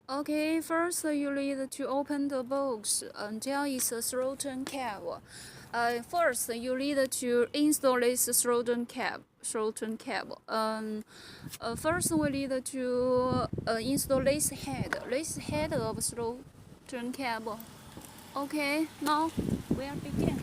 Okay, first you need to open the box until it's a throttle cable. First you need to install this throttle cable. First we need to install this head of throttle cable. Okay, now we'll begin.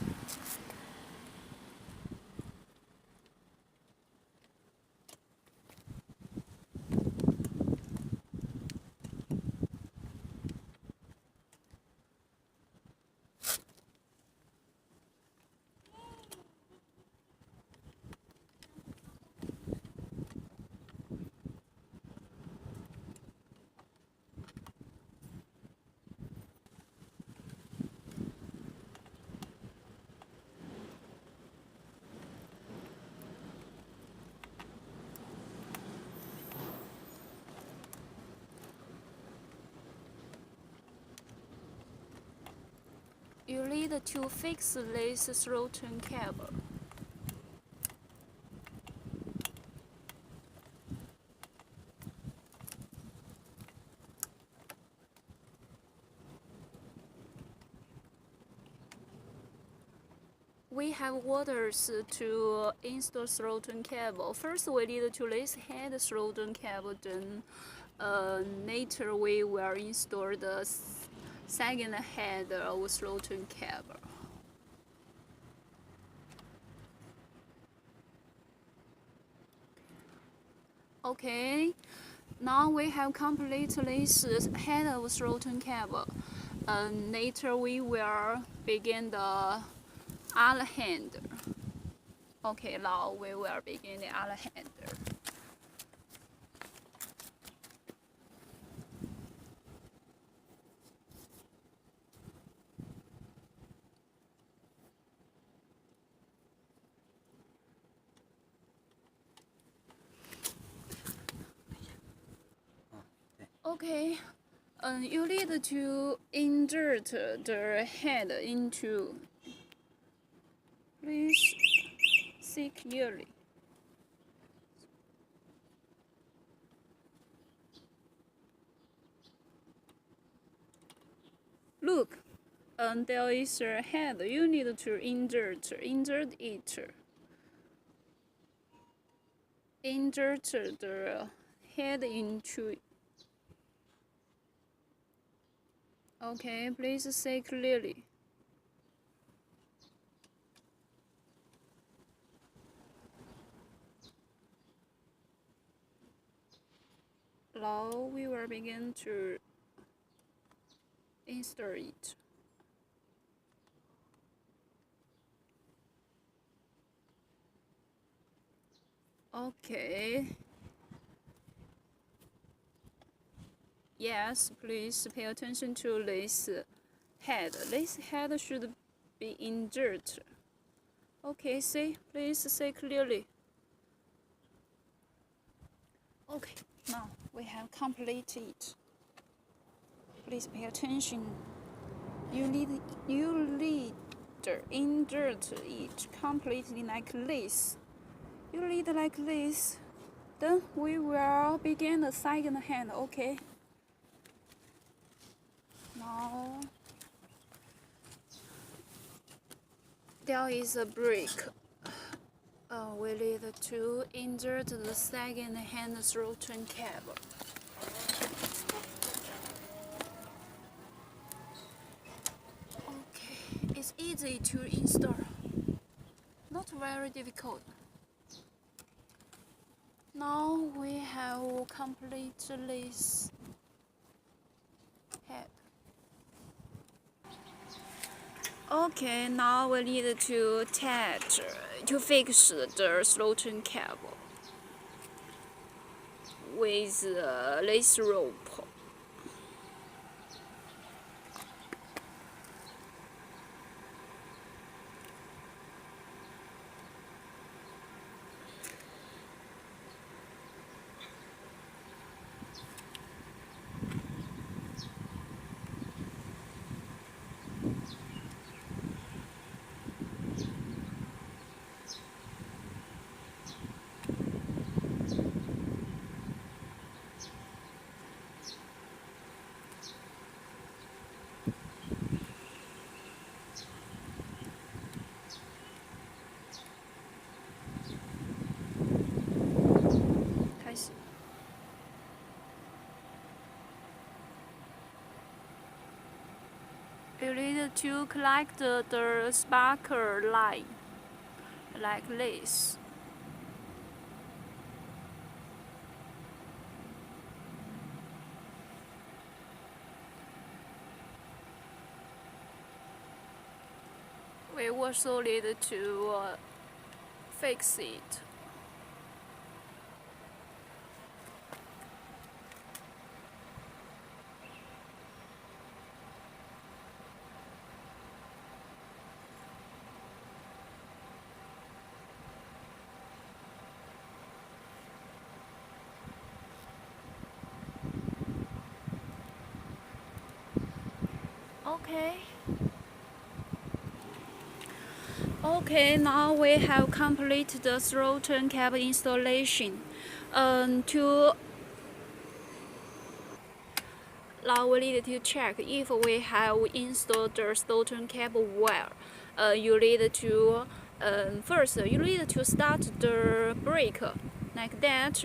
You need to fix this throttle cable. We have orders to install throttle cable. First, we need to list head throttle cable. Then, later we will install the second head of throttle cable. Okay, now we have completed this head of throttle cable. Later we will begin the other hand. Okay, now we will begin the other hand. Okay, you need to insert the head into. Please see clearly. Look, there is a head. You need to insert it. Insert the head into. Okay, please see clearly. Now we will begin to insert it. Okay. Yes, please pay attention to this head. This head should be inserted. Okay, see, please see clearly. Okay, now we have completed it. Please pay attention. You need to insert it completely like this. You lead like this. Then we will begin the second hand, okay? Now there is a break. We need to insert the second hand throttle cable. Okay, it's easy to install. Not very difficult. Now we have completed this head. Okay, now we need to fix the throttle cable with this rope. You need to collect the sparkle line like this. We also need to fix it. Okay, now we have completed the throttle cap installation. Now we need to check if we have installed the throttle cap well. You need to first you need to start the brake like that.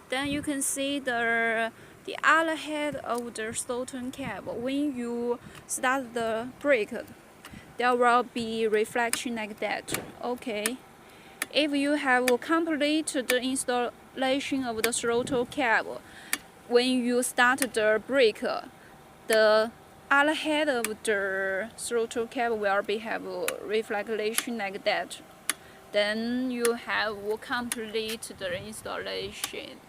Then you can see the other head of the throttle cap. When you start the brake, there will be reflection like that. Okay. If you have completed the installation of the throttle cap, when you start the brake, the other head of the throttle cap will have reflection like that. Then you have completed the installation.